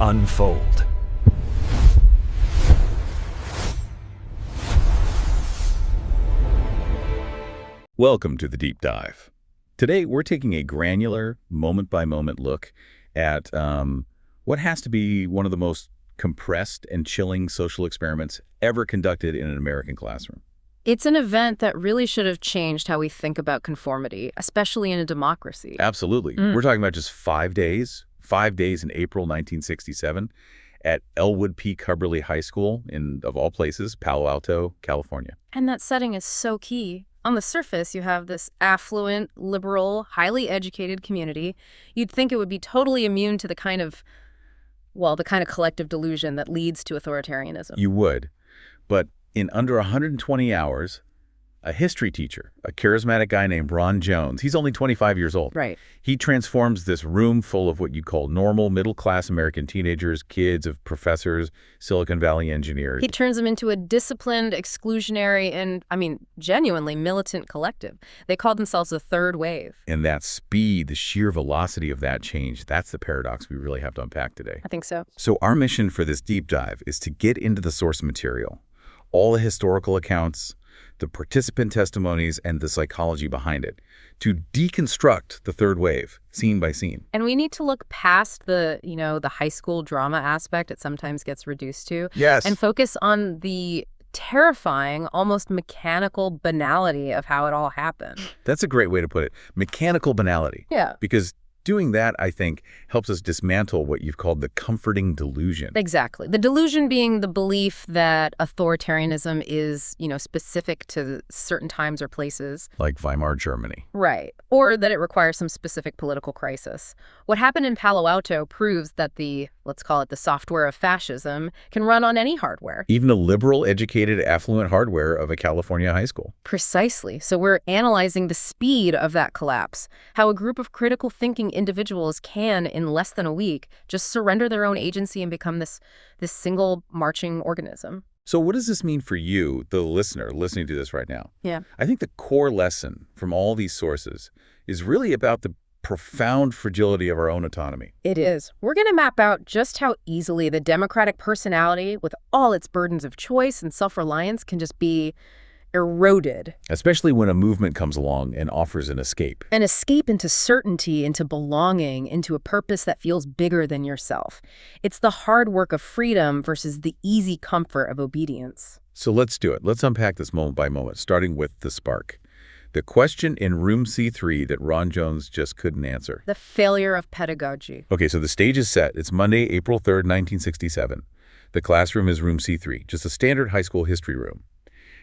unfold. Welcome to the Deep Dive. Today, we're taking a granular, moment-by-moment look at what has to be one of the most compressed and chilling social experiments ever conducted in an American classroom. It's an event that really should have changed how we think about conformity, especially in a democracy. Absolutely. We're talking about just 5 days in April 1967 at Elwood P. Cubberley High School in, of all places, Palo Alto, California. And that setting is so key. On the surface, you have this affluent, liberal, highly educated community. You'd think it would be totally immune to the kind of collective delusion that leads to authoritarianism. You would. But in under 120 hours, a history teacher, a charismatic guy named Ron Jones, he's only 25 years old. Right. He transforms this room full of what you'd call normal, middle-class American teenagers, kids of professors, Silicon Valley engineers. He turns them into a disciplined, exclusionary, and, genuinely militant collective. They called themselves the third wave. And that speed, the sheer velocity of that change, that's the paradox we really have to unpack today. I think so. So our mission for this deep dive is to get into the source material, all the historical accounts, the participant testimonies, and the psychology behind it, to deconstruct the third wave, scene by scene. And we need to look past the high school drama aspect it sometimes gets reduced to. Yes. And focus on the terrifying, almost mechanical banality of how it all happened. That's a great way to put it. Mechanical banality. Yeah. Because doing that, I think, helps us dismantle what you've called the comforting delusion. Exactly. The delusion being the belief that authoritarianism is, specific to certain times or places. Like Weimar Germany. Right. Or that it requires some specific political crisis. What happened in Palo Alto proves that let's call it the software of fascism, can run on any hardware. Even the liberal, educated, affluent hardware of a California high school. Precisely. So we're analyzing the speed of that collapse, how a group of critical thinking individuals can, in less than a week, just surrender their own agency and become this single marching organism. So what does this mean for you, the listener, listening to this right now? Yeah. I think the core lesson from all these sources is really about the profound fragility of our own autonomy. It is. We're going to map out just how easily the democratic personality, with all its burdens of choice and self-reliance, can just be eroded. Especially when a movement comes along and offers an escape. An escape into certainty, into belonging, into a purpose that feels bigger than yourself. It's the hard work of freedom versus the easy comfort of obedience. So let's do it. Let's unpack this moment by moment, starting with the spark. The question in room C3 that Ron Jones just couldn't answer. The failure of pedagogy. Okay, so the stage is set. It's Monday, April 3rd, 1967. The classroom is room C3, just a standard high school history room.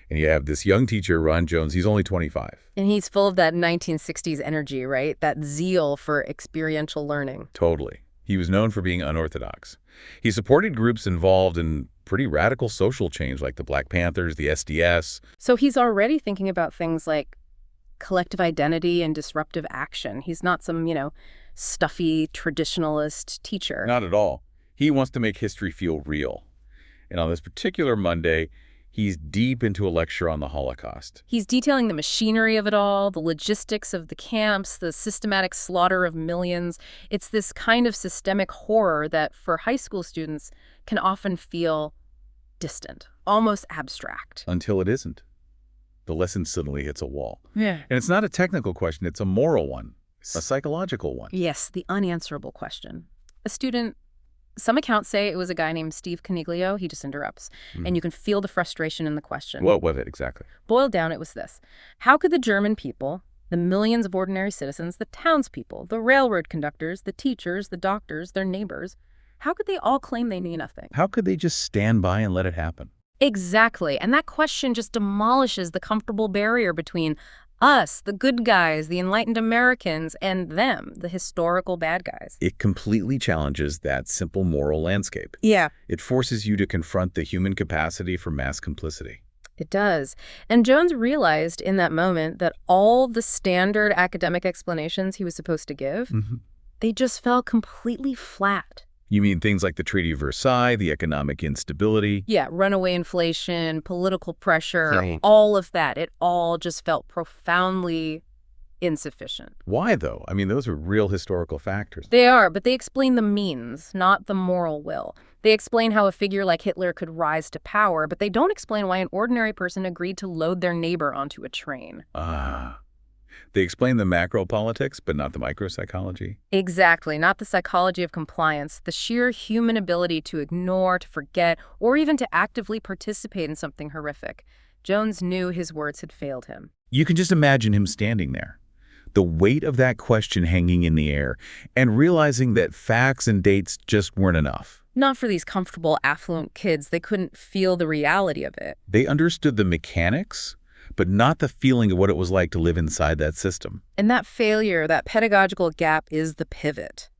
And you have this young teacher, Ron Jones. He's only 25. And he's full of that 1960s energy, right? That zeal for experiential learning. Totally. He was known for being unorthodox. He supported groups involved in pretty radical social change, like the Black Panthers, the SDS. So he's already thinking about things like collective identity and disruptive action. He's not some, stuffy traditionalist teacher. Not at all. He wants to make history feel real. And on this particular Monday, he's deep into a lecture on the Holocaust. He's detailing the machinery of it all, the logistics of the camps, the systematic slaughter of millions. It's this kind of systemic horror that, for high school students, can often feel distant, almost abstract. Until it isn't. The lesson suddenly hits a wall. Yeah. And it's not a technical question, it's a moral one, a psychological one. Yes, the unanswerable question. A student, some accounts say it was a guy named 𝐏𝐿𝐃𝐂𝐀𝐒𝐓. He just interrupts. And you can feel the frustration in the question. What was it exactly? Boiled down, it was this. How could the German people, the millions of ordinary citizens, the townspeople, the railroad conductors, the teachers, the doctors, their neighbors, how could they all claim they knew nothing? How could they just stand by and let it happen? Exactly. And that question just demolishes the comfortable barrier between us, the good guys, the enlightened Americans, and them, the historical bad guys. It completely challenges that simple moral landscape. Yeah. It forces you to confront the human capacity for mass complicity. It does. And Jones realized in that moment that all the standard academic explanations he was supposed to give, they just fell completely flat. You mean things like the Treaty of Versailles, the economic instability? Yeah, runaway inflation, political pressure, all of that. It all just felt profoundly insufficient. Why, though? I mean, those are real historical factors. They are, but they explain the means, not the moral will. They explain how a figure like Hitler could rise to power, but they don't explain why an ordinary person agreed to load their neighbor onto a train. Ah. They explain the macro politics, but not the micropsychology. Exactly, not the psychology of compliance, the sheer human ability to ignore, to forget, or even to actively participate in something horrific. Jones knew his words had failed him. You can just imagine him standing there, the weight of that question hanging in the air, and realizing that facts and dates just weren't enough. Not for these comfortable, affluent kids. They couldn't feel the reality of it. They understood the mechanics, but not the feeling of what it was like to live inside that system. And that failure, that pedagogical gap, is the pivot.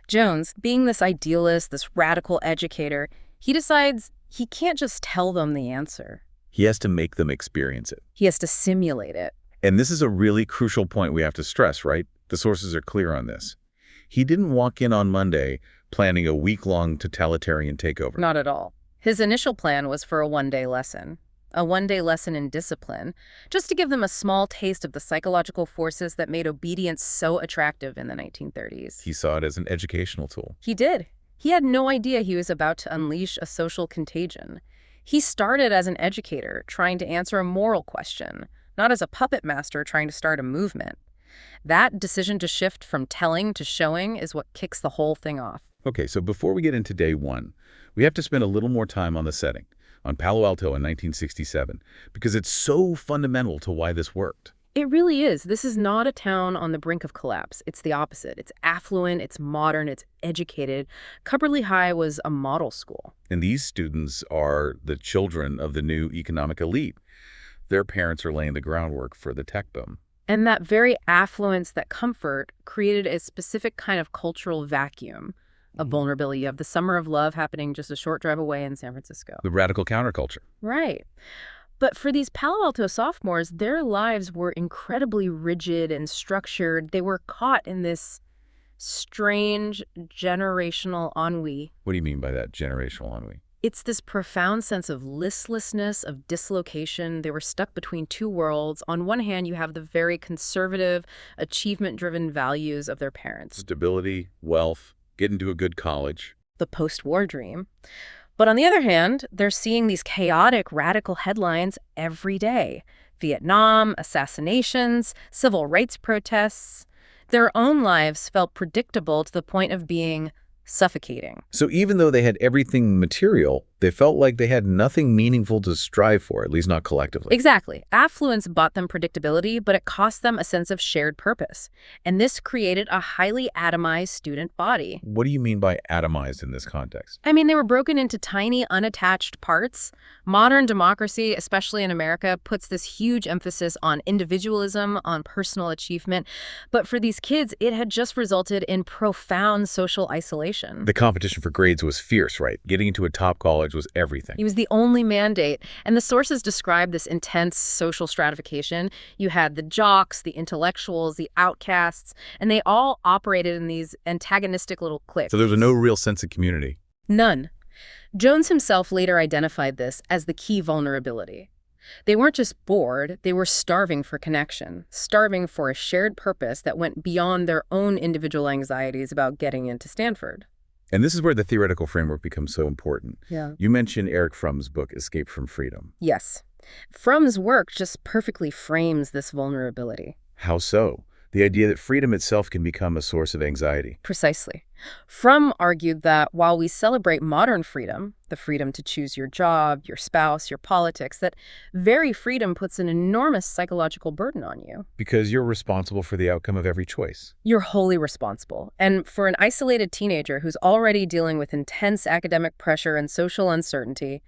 Jones, being this idealist, this radical educator, he decides he can't just tell them the answer. He has to make them experience it. He has to simulate it. And this is a really crucial point we have to stress, right? The sources are clear on this. He didn't walk in on Monday planning a week-long totalitarian takeover. Not at all. His initial plan was for a one-day lesson in discipline, just to give them a small taste of the psychological forces that made obedience so attractive in the 1930s. He saw it as an educational tool. He did. He had no idea he was about to unleash a social contagion. He started as an educator, trying to answer a moral question, not as a puppet master trying to start a movement. That decision to shift from telling to showing is what kicks the whole thing off. Okay, so before we get into day one, we have to spend a little more time on the setting, on Palo Alto in 1967, because it's so fundamental to why this worked. It really is. This is not a town on the brink of collapse. It's the opposite. It's affluent, it's modern, it's educated. Cubberley High was a model school. And these students are the children of the new economic elite. Their parents are laying the groundwork for the tech boom. And that very affluence, that comfort, created a specific kind of cultural vacuum of vulnerability. You have the Summer of Love happening just a short drive away in San Francisco. The radical counterculture. Right. But for these Palo Alto sophomores, their lives were incredibly rigid and structured. They were caught in this strange generational ennui. What do you mean by that, generational ennui? It's this profound sense of listlessness, of dislocation. They were stuck between two worlds. On one hand, you have the very conservative, achievement-driven values of their parents. Stability, wealth, get into a good college. The post-war dream. But on the other hand, they're seeing these chaotic, radical headlines every day. Vietnam, assassinations, civil rights protests. Their own lives felt predictable to the point of being suffocating. So even though they had everything material, they felt like they had nothing meaningful to strive for, at least not collectively. Exactly. Affluence bought them predictability, but it cost them a sense of shared purpose. And this created a highly atomized student body. What do you mean by atomized in this context? I mean, they were broken into tiny, unattached parts. Modern democracy, especially in America, puts this huge emphasis on individualism, on personal achievement. But for these kids, it had just resulted in profound social isolation. The competition for grades was fierce, right? Getting into a top college was everything. It was the only mandate. And the sources describe this intense social stratification. You had the jocks, the intellectuals, the outcasts, and they all operated in these antagonistic little cliques. So there was no real sense of community. None. Jones himself later identified this as the key vulnerability. They weren't just bored, they were starving for connection, starving for a shared purpose that went beyond their own individual anxieties about getting into Stanford. And this is where the theoretical framework becomes so important. Yeah. You mentioned Erich Fromm's book, Escape from Freedom. Yes. Fromm's work just perfectly frames this vulnerability. How so? The idea that freedom itself can become a source of anxiety. Precisely. Fromm argued that while we celebrate modern freedom, the freedom to choose your job, your spouse, your politics, that very freedom puts an enormous psychological burden on you. Because you're responsible for the outcome of every choice. You're wholly responsible. And for an isolated teenager who's already dealing with intense academic pressure and social uncertainty,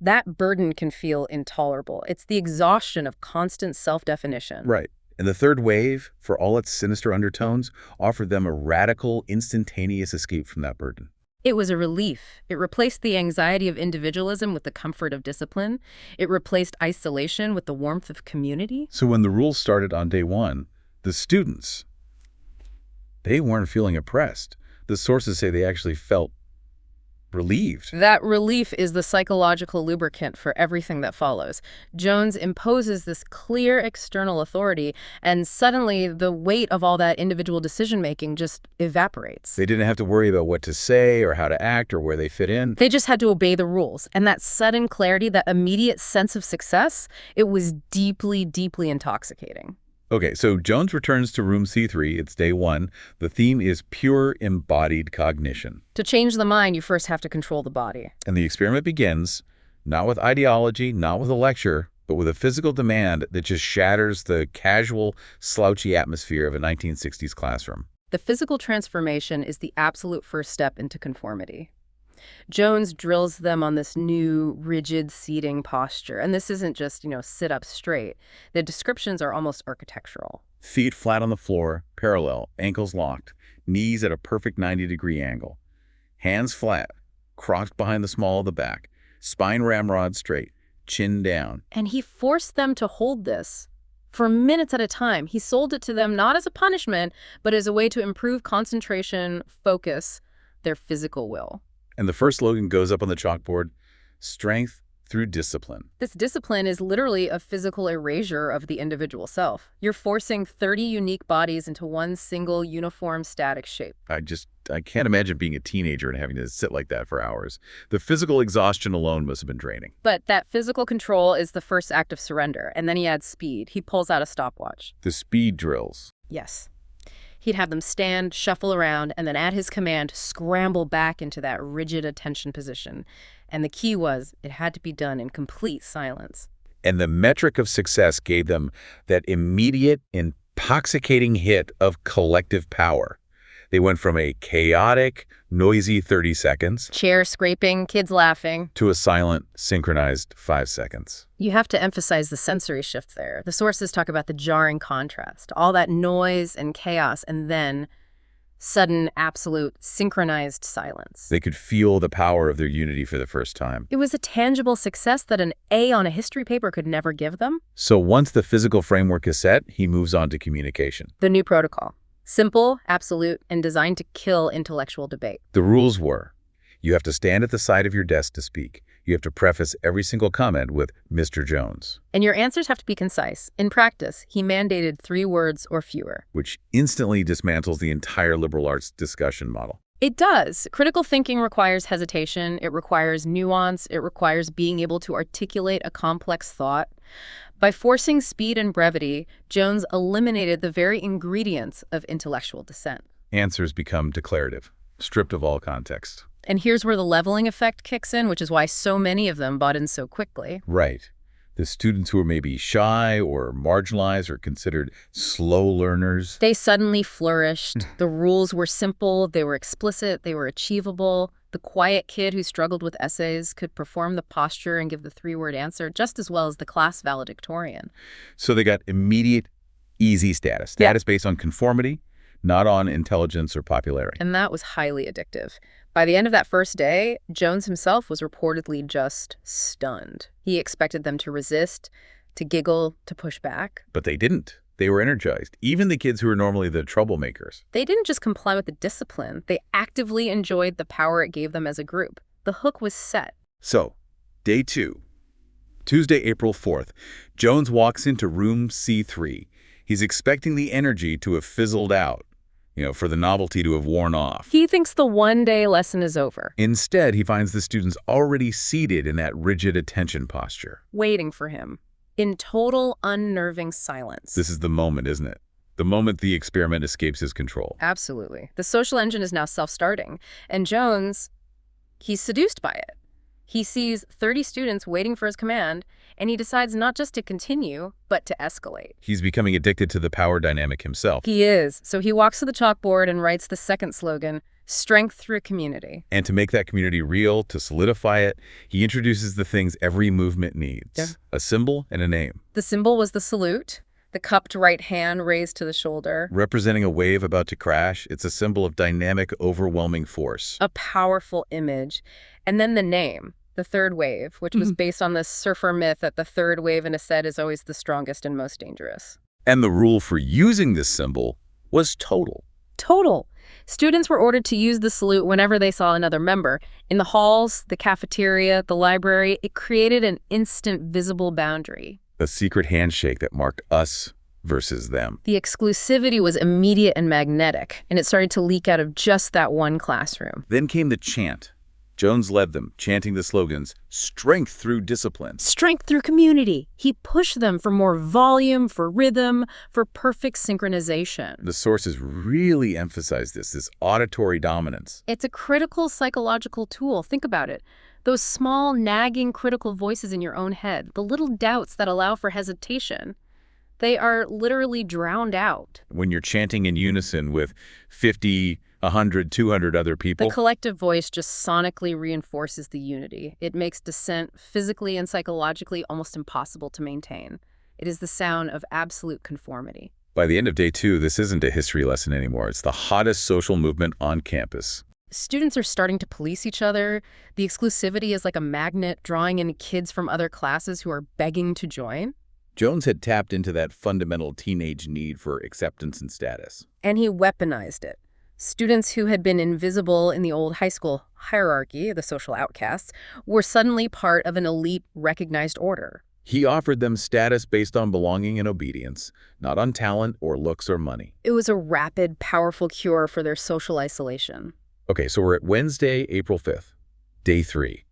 that burden can feel intolerable. It's the exhaustion of constant self-definition. Right. And the third wave, for all its sinister undertones, offered them a radical, instantaneous escape from that burden. It was a relief. It replaced the anxiety of individualism with the comfort of discipline. It replaced isolation with the warmth of community. So when the rules started on day one, the students, they weren't feeling oppressed. The sources say they actually felt relieved. That relief is the psychological lubricant for everything that follows. Jones imposes this clear external authority, and suddenly the weight of all that individual decision-making just evaporates. They didn't have to worry about what to say or how to act or where they fit in. They just had to obey the rules. And that sudden clarity, that immediate sense of success, it was deeply, deeply intoxicating. Okay, so Jones returns to room C3. It's day 1. The theme is pure embodied cognition. To change the mind, you first have to control the body. And the experiment begins, not with ideology, not with a lecture, but with a physical demand that just shatters the casual, slouchy atmosphere of a 1960s classroom. The physical transformation is the absolute first step into conformity. Jones drills them on this new, rigid seating posture. And this isn't just, sit up straight. The descriptions are almost architectural. Feet flat on the floor, parallel, ankles locked, knees at a perfect 90-degree angle. Hands flat, crossed behind the small of the back, spine ramrod straight, chin down. And he forced them to hold this for minutes at a time. He sold it to them not as a punishment, but as a way to improve concentration, focus, their physical will. And the first slogan goes up on the chalkboard, strength through discipline. This discipline is literally a physical erasure of the individual self. You're forcing 30 unique bodies into one single, uniform, static shape. I can't imagine being a teenager and having to sit like that for hours. The physical exhaustion alone must have been draining. But that physical control is the first act of surrender, and then he adds speed. He pulls out a stopwatch. The speed drills. Yes. He'd have them stand, shuffle around, and then at his command, scramble back into that rigid attention position. And the key was, it had to be done in complete silence. And the metric of success gave them that immediate, intoxicating hit of collective power. They went from a chaotic, noisy 30 seconds chair scraping, kids laughing, to a silent, synchronized 5 seconds. You have to emphasize the sensory shift there. The sources talk about the jarring contrast, all that noise and chaos, and then sudden, absolute, synchronized silence. They could feel the power of their unity for the first time. It was a tangible success that an A on a history paper could never give them. So once the physical framework is set, he moves on to communication. The new protocol. Simple, absolute, and designed to kill intellectual debate. The rules were, you have to stand at the side of your desk to speak. You have to preface every single comment with Mr. Jones. And your answers have to be concise. In practice, he mandated 3 words or fewer. Which instantly dismantles the entire liberal arts discussion model. It does. Critical thinking requires hesitation. It requires nuance. It requires being able to articulate a complex thought. By forcing speed and brevity, Jones eliminated the very ingredients of intellectual dissent. Answers become declarative, stripped of all context. And here's where the leveling effect kicks in, which is why so many of them bought in so quickly. Right. The students who were maybe shy or marginalized or considered slow learners. They suddenly flourished. The rules were simple, they were explicit, they were achievable. The quiet kid who struggled with essays could perform the posture and give the 3-word answer just as well as the class valedictorian. So they got immediate, easy status. Status based on conformity, not on intelligence or popularity. And that was highly addictive. By the end of that first day, Jones himself was reportedly just stunned. He expected them to resist, to giggle, to push back. But they didn't. They were energized. Even the kids who were normally the troublemakers. They didn't just comply with the discipline. They actively enjoyed the power it gave them as a group. The hook was set. So, day 2. Tuesday, April 4th. Jones walks into room C3. He's expecting the energy to have fizzled out. For the novelty to have worn off. He thinks the one-day lesson is over. Instead, he finds the students already seated in that rigid attention posture. Waiting for him. In total, unnerving silence. This is the moment, isn't it? The moment the experiment escapes his control. Absolutely. The social engine is now self-starting. And Jones, he's seduced by it. He sees 30 students waiting for his command, and he decides not just to continue, but to escalate. He's becoming addicted to the power dynamic himself. He is. So he walks to the chalkboard and writes the second slogan, strength through community. And to make that community real, to solidify it, he introduces the things every movement needs. A symbol and a name. The symbol was the salute, the cupped right hand raised to the shoulder. Representing a wave about to crash, it's a symbol of dynamic, overwhelming force. A powerful image. And then the name. The third wave, which was based on the surfer myth that the third wave in a set is always the strongest and most dangerous. And the rule for using this symbol was total. Total. Students were ordered to use the salute whenever they saw another member. In the halls, the cafeteria, the library, it created an instant visible boundary. A secret handshake that marked us versus them. The exclusivity was immediate and magnetic, and it started to leak out of just that one classroom. Then came the chant. Jones led them, chanting the slogans, "Strength through discipline." Strength through community. He pushed them for more volume, for rhythm, for perfect synchronization. The sources really emphasize this auditory dominance. It's a critical psychological tool. Think about it. Those small, nagging, critical voices in your own head, the little doubts that allow for hesitation, they are literally drowned out. When you're chanting in unison with 50, 100, 200 other people, The collective voice just sonically reinforces the unity. It makes dissent physically and psychologically almost impossible to maintain. It is the sound of absolute conformity. by the end of day 2, this isn't a history lesson anymore. It's the hottest social movement on campus. Students are starting to police each other. The exclusivity is like a magnet drawing in kids from other classes who are begging to join. Jones had tapped into that fundamental teenage need for acceptance and status. And he weaponized it. Students who had been invisible in the old high school hierarchy, the social outcasts, were suddenly part of an elite, recognized order. He offered them status based on belonging and obedience, not on talent or looks or money. It was a rapid, powerful cure for their social isolation. Okay, so we're at Wednesday, April 5th, day 3.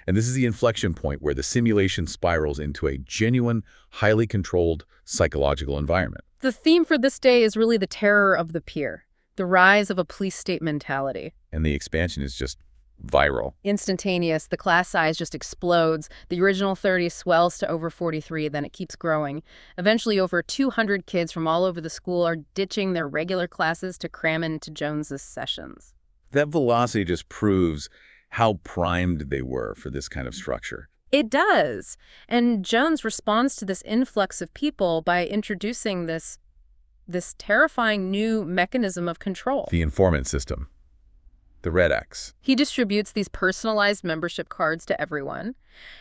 And this is the inflection point where the simulation spirals into a genuine, highly controlled psychological environment. The theme for this day is really the terror of the peer, the rise of a police state mentality. And the expansion is just viral. Instantaneous, the class size just explodes. The original 30 swells to over 43, then it keeps growing. Eventually, over 200 kids from all over the school are ditching their regular classes to cram into Jones's sessions. That velocity just proves how primed they were for this kind of structure. It does. And Jones responds to this influx of people by introducing this terrifying new mechanism of control. The informant system. The Red X. He distributes these personalized membership cards to everyone,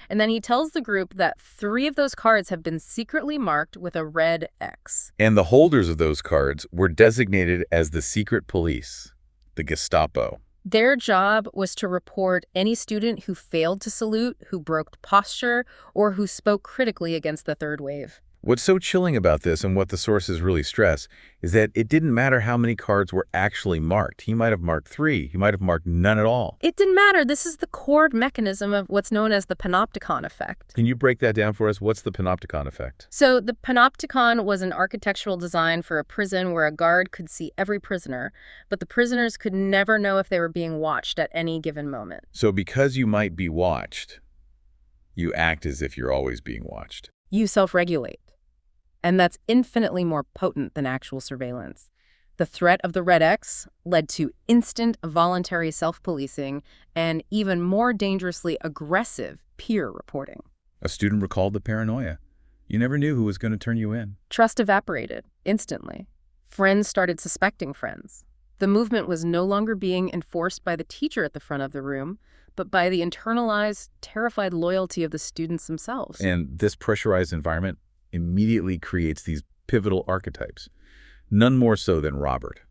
and then he tells the group that 3 of those cards have been secretly marked with a red X. And the holders of those cards were designated as the secret police, the Gestapo. Their job was to report any student who failed to salute, who broke posture, or who spoke critically against the third wave. What's so chilling about this, and what the sources really stress, is that it didn't matter how many cards were actually marked. He might have marked 3. He might have marked none at all. It didn't matter. This is the core mechanism of what's known as the panopticon effect. Can you break that down for us? What's the panopticon effect? So the panopticon was an architectural design for a prison where a guard could see every prisoner, but the prisoners could never know if they were being watched at any given moment. So because you might be watched, you act as if you're always being watched. You self-regulate. And that's infinitely more potent than actual surveillance. The threat of the Red X led to instant voluntary self-policing and even more dangerously aggressive peer reporting. A student recalled the paranoia. You never knew who was going to turn you in. Trust evaporated instantly. Friends started suspecting friends. The movement was no longer being enforced by the teacher at the front of the room, but by the internalized, terrified loyalty of the students themselves. And this pressurized environment immediately creates these pivotal archetypes, none more so than Robert,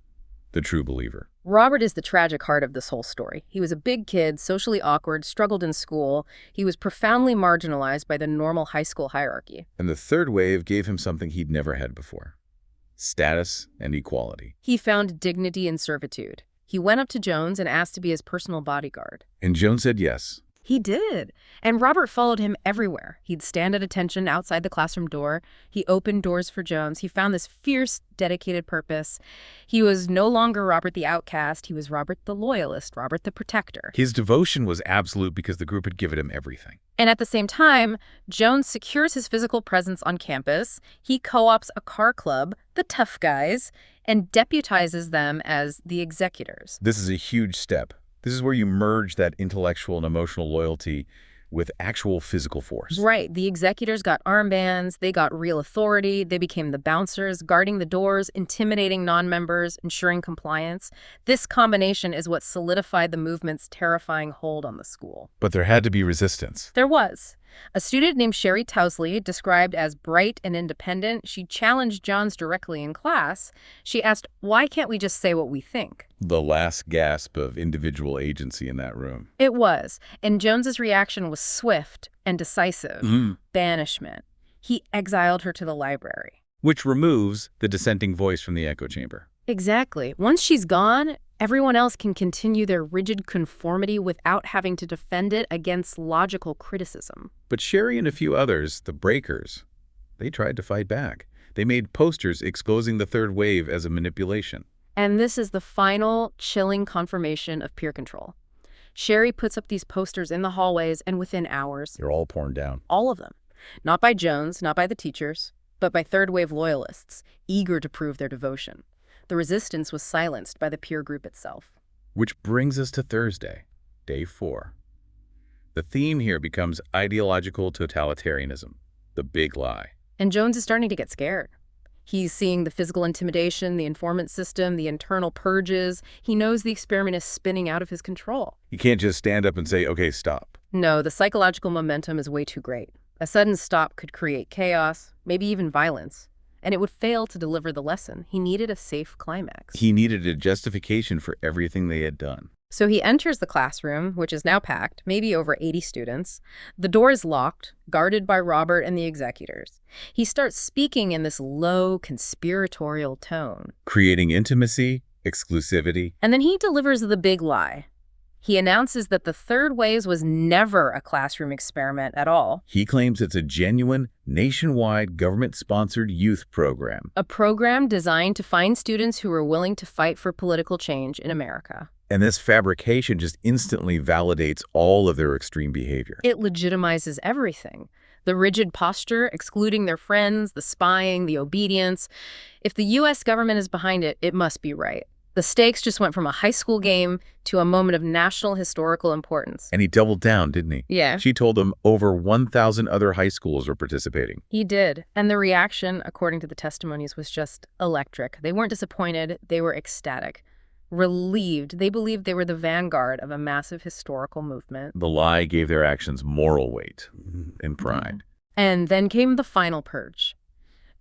the true believer. Robert is the tragic heart of this whole story. He was a big kid, socially awkward, struggled in school. He was profoundly marginalized by the normal high school hierarchy. And the third wave gave him something he'd never had before: status and equality. He found dignity in servitude. He went up to Jones and asked to be his personal bodyguard. And Jones said yes. He did. And Robert followed him everywhere. He'd stand at attention outside the classroom door. He opened doors for Jones. He found this fierce, dedicated purpose. He was no longer Robert the outcast. He was Robert the loyalist, Robert the protector. His devotion was absolute because the group had given him everything. And at the same time, Jones secures his physical presence on campus. He co-ops a car club, the Tough Guys, and deputizes them as the executors. This is a huge step. This is where you merge that intellectual and emotional loyalty with actual physical force. Right. The executors got armbands, they got real authority, they became the bouncers, guarding the doors, intimidating non-members, ensuring compliance. This combination is what solidified the movement's terrifying hold on the school. But there had to be resistance. There was. A student named Sherry Tousley, described as bright and independent, she challenged Johns directly in class. She asked, "Why can't we just say what we think?" The last gasp of individual agency in that room. It was, and Jones's reaction was swift and decisive. Banishment. He exiled her to the library. Which removes the dissenting voice from the echo chamber. Exactly. Once she's gone, everyone else can continue their rigid conformity without having to defend it against logical criticism. But Sherry and a few others, the breakers, they tried to fight back. They made posters exposing the third wave as a manipulation. And this is the final chilling confirmation of peer control. Sherry puts up these posters in the hallways, and within hours, They're all torn down. all of them, not by Jones, not by the teachers, but by third wave loyalists, eager to prove their devotion. The resistance was silenced by the peer group itself. Which brings us to Thursday, day 4. The theme here becomes ideological totalitarianism, the big lie. And Jones is starting to get scared. He's seeing the physical intimidation, the informant system, the internal purges. He knows the experiment is spinning out of his control. You can't just stand up and say, okay, stop. No, the psychological momentum is way too great. A sudden stop could create chaos, maybe even violence. And it would fail to deliver the lesson. He needed a safe climax. He needed a justification for everything they had done. So he enters the classroom, which is now packed, maybe over 80 students. The door is locked, guarded by Robert and the executors. He starts speaking in this low, conspiratorial tone. Creating intimacy, exclusivity. And then he delivers the big lie. He announces that the third wave was never a classroom experiment at all. He claims it's a genuine, nationwide, government-sponsored youth program. A program designed to find students who are willing to fight for political change in America. And this fabrication just instantly validates all of their extreme behavior. It legitimizes everything. The rigid posture, excluding their friends, the spying, the obedience. If the U.S. government is behind it, it must be right. The stakes just went from a high school game to a moment of national historical importance. And he doubled down, didn't he? Yeah. She told him over 1,000 other high schools were participating. He did. And the reaction, according to the testimonies, was just electric. They weren't disappointed. They were ecstatic. Relieved. They believed they were the vanguard of a massive historical movement. The lie gave their actions moral weight and pride. And then came the final purge.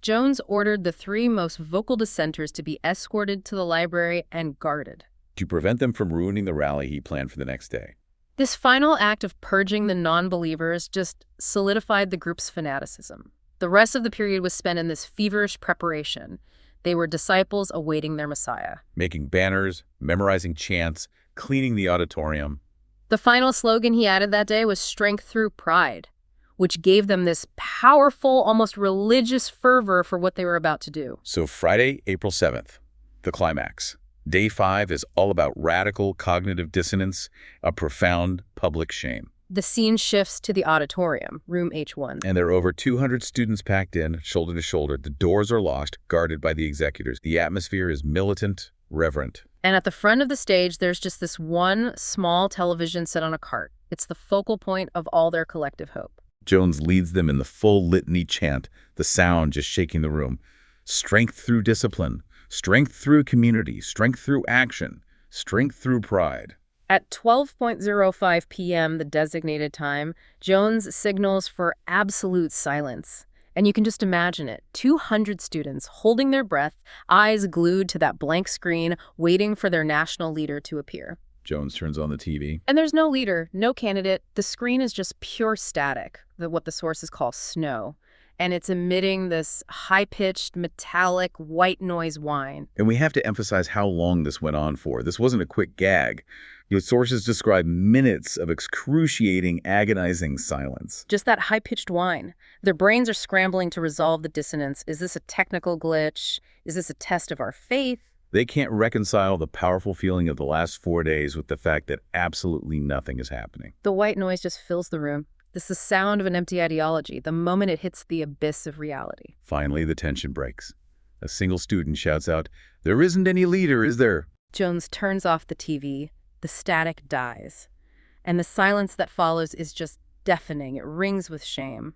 Jones ordered the 3 most vocal dissenters to be escorted to the library and guarded, To prevent them from ruining the rally he planned for the next day. This final act of purging the non-believers just solidified the group's fanaticism. The rest of the period was spent in this feverish preparation. They were disciples awaiting their Messiah. Making banners, memorizing chants, cleaning the auditorium. The final slogan he added that day was "Strength through pride," which gave them this powerful, almost religious fervor for what they were about to do. So Friday, April 7th, the climax. Day 5 is all about radical cognitive dissonance, a profound public shame. The scene shifts to the auditorium, room H1. And there are over 200 students packed in, shoulder to shoulder. The doors are locked, guarded by the executors. The atmosphere is militant, reverent. And at the front of the stage, there's just this one small television set on a cart. It's the focal point of all their collective hope. Jones leads them in the full litany chant, the sound just shaking the room. Strength through discipline, strength through community, strength through action, strength through pride. At 12:05 p.m., the designated time, Jones signals for absolute silence. And you can just imagine it. 200 students holding their breath, eyes glued to that blank screen, waiting for their national leader to appear. Jones turns on the TV. And there's no leader, no candidate. The screen is just pure static, what the sources call snow. And it's emitting this high-pitched, metallic, white noise whine. And we have to emphasize how long this went on for. This wasn't a quick gag. Your sources describe minutes of excruciating, agonizing silence. Just that high-pitched whine. Their brains are scrambling to resolve the dissonance. Is this a technical glitch? Is this a test of our faith? They can't reconcile the powerful feeling of the last 4 days with the fact that absolutely nothing is happening. The white noise just fills the room. This is the sound of an empty ideology, the moment it hits the abyss of reality. Finally, the tension breaks. A single student shouts out, "There isn't any leader, is there?" Jones turns off the TV. The static dies. And the silence that follows is just deafening. It rings with shame.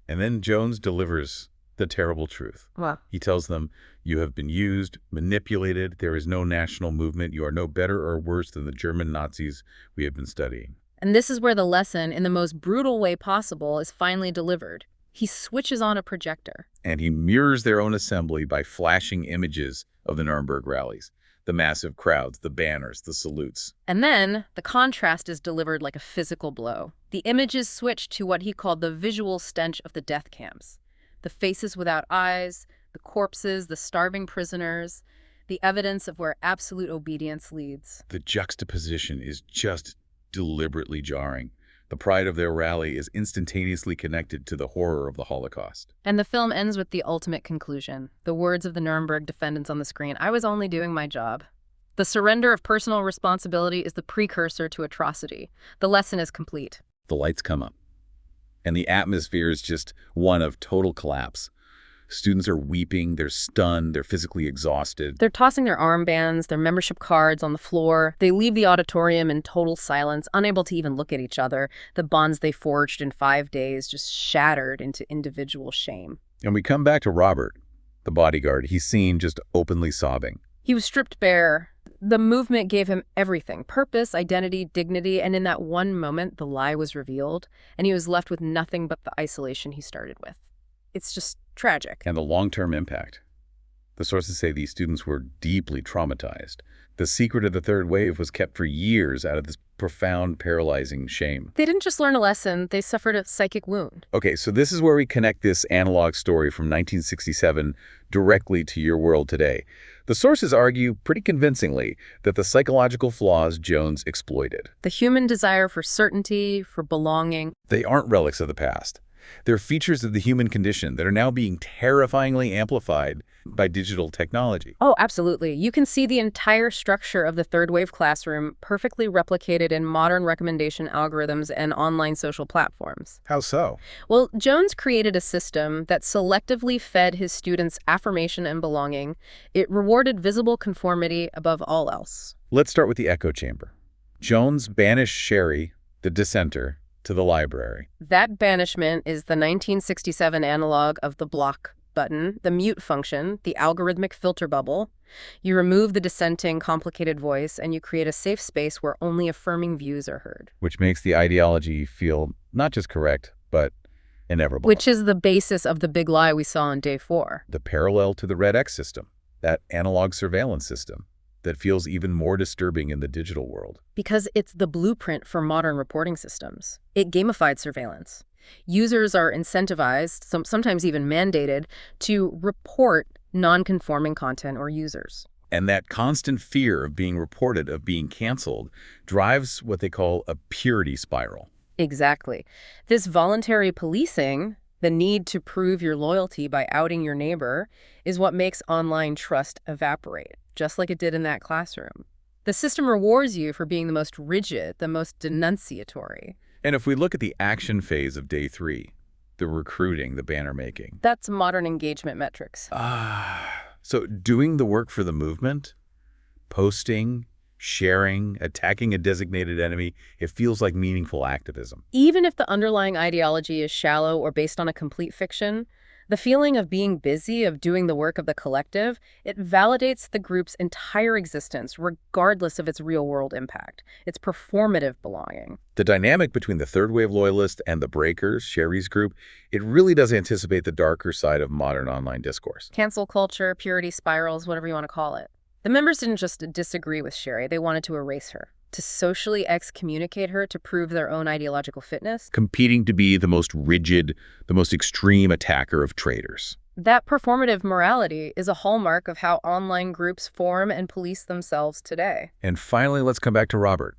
And then Jones delivers the terrible truth. Wow. He tells them, "You have been used, manipulated. There is no national movement. You are no better or worse than the German Nazis we have been studying." And this is where the lesson, in the most brutal way possible, is finally delivered. He switches on a projector. And he mirrors their own assembly by flashing images of the Nuremberg rallies, the massive crowds, the banners, the salutes. And then the contrast is delivered like a physical blow. The images switch to what he called the visual stench of the death camps. The faces without eyes, the corpses, the starving prisoners, the evidence of where absolute obedience leads. The juxtaposition is just deliberately jarring. The pride of their rally is instantaneously connected to the horror of the Holocaust. And the film ends with the ultimate conclusion. The words of the Nuremberg defendants on the screen: "I was only doing my job." The surrender of personal responsibility is the precursor to atrocity. The lesson is complete. The lights come up, and the atmosphere is just one of total collapse. Students are weeping, they're stunned, they're physically exhausted. They're tossing their armbands, their membership cards on the floor. They leave the auditorium in total silence, unable to even look at each other. The bonds they forged in 5 days just shattered into individual shame. And we come back to Robert, the bodyguard. He's seen just openly sobbing. He was stripped bare. The movement gave him everything: purpose, identity, dignity, and in that one moment, the lie was revealed, and he was left with nothing but the isolation he started with. It's just tragic. And the long-term impact. The sources say these students were deeply traumatized. The secret of the third wave was kept for years out of this profound, paralyzing shame. They didn't just learn a lesson, they suffered a psychic wound. Okay, so this is where we connect this analog story from 1967 directly to your world today. The sources argue pretty convincingly that the psychological flaws Jones exploited. The human desire for certainty, for belonging. They aren't relics of the past. They're features of the human condition that are now being terrifyingly amplified by digital technology. Oh, absolutely. You can see the entire structure of the third wave classroom perfectly replicated in modern recommendation algorithms and online social platforms. How so? Well, Jones created a system that selectively fed his students affirmation and belonging. It rewarded visible conformity above all else. Let's start with the echo chamber. Jones banished Sherry, the dissenter, to the library. That banishment is the 1967 analog of the block button, the mute function, the algorithmic filter bubble. You remove the dissenting, complicated voice, and you create a safe space where only affirming views are heard. Which makes the ideology feel not just correct, but inevitable. Which is the basis of the big lie we saw on day 4. The parallel to the Red X system, that analog surveillance system that feels even more disturbing in the digital world. Because it's the blueprint for modern reporting systems. It gamified surveillance. Users are incentivized, sometimes even mandated, to report non-conforming content or users. And that constant fear of being reported, of being canceled, drives what they call a purity spiral. Exactly. This voluntary policing, the need to prove your loyalty by outing your neighbor, is what makes online trust evaporate, just like it did in that classroom. The system rewards you for being the most rigid, the most denunciatory. And if we look at the action phase of day 3, the recruiting, the banner making. That's modern engagement metrics. So doing the work for the movement, posting, sharing, attacking a designated enemy, it feels like meaningful activism. Even if the underlying ideology is shallow or based on a complete fiction, the feeling of being busy, of doing the work of the collective, it validates the group's entire existence, regardless of its real-world impact, its performative belonging. The dynamic between the third wave loyalists and the breakers, Sherry's group, it really does anticipate the darker side of modern online discourse. Cancel culture, purity spirals, whatever you want to call it. The members didn't just disagree with Sherry, they wanted to erase her, to socially excommunicate her to prove their own ideological fitness. Competing to be the most rigid, the most extreme attacker of traitors. That performative morality is a hallmark of how online groups form and police themselves today. And finally, let's come back to Robert.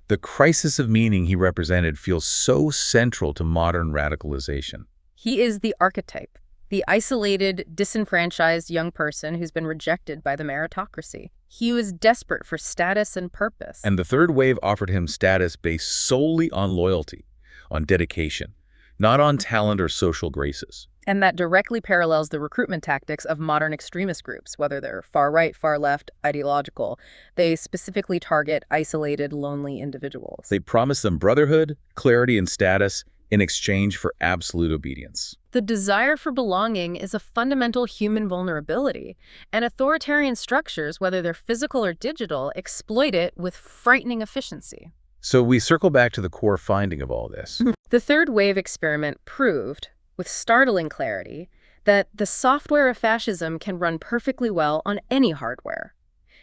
The crisis of meaning he represented feels so central to modern radicalization. He is the archetype, the isolated, disenfranchised young person who's been rejected by the meritocracy. He was desperate for status and purpose. And the third wave offered him status based solely on loyalty, on dedication, not on talent or social graces. And that directly parallels the recruitment tactics of modern extremist groups, whether they're far-right, far-left, ideological. They specifically target isolated, lonely individuals. They promise them brotherhood, clarity, and status in exchange for absolute obedience. The desire for belonging is a fundamental human vulnerability, and authoritarian structures, whether they're physical or digital, exploit it with frightening efficiency. So we circle back to the core finding of all this. The third wave experiment proved, with startling clarity, that the software of fascism can run perfectly well on any hardware.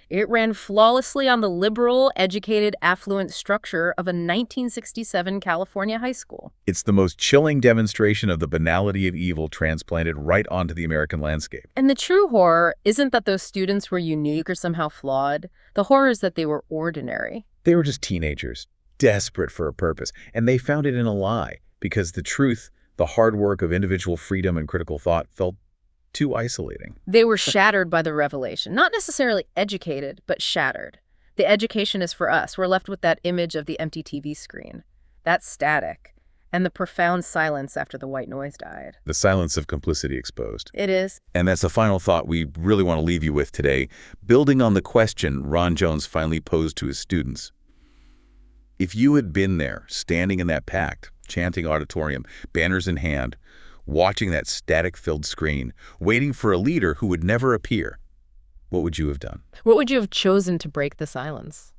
It ran flawlessly on the liberal, educated, affluent structure of a 1967 California high school. It's the most chilling demonstration of the banality of evil transplanted right onto the American landscape. And the true horror isn't that those students were unique or somehow flawed. The horror is that they were ordinary. They were just teenagers, desperate for a purpose, and they found it in a lie because the truth, the hard work of individual freedom and critical thought, felt too isolating. They were shattered by the revelation. Not necessarily educated, but shattered. The education is for us. We're left with that image of the empty TV screen. That's static. And the profound silence after the white noise died. The silence of complicity exposed. It is. And that's the final thought we really want to leave you with today, building on the question Ron Jones finally posed to his students. If you had been there, standing in that packed, chanting auditorium, banners in hand, watching that static-filled screen, waiting for a leader who would never appear, what would you have done? What would you have chosen to break the silence?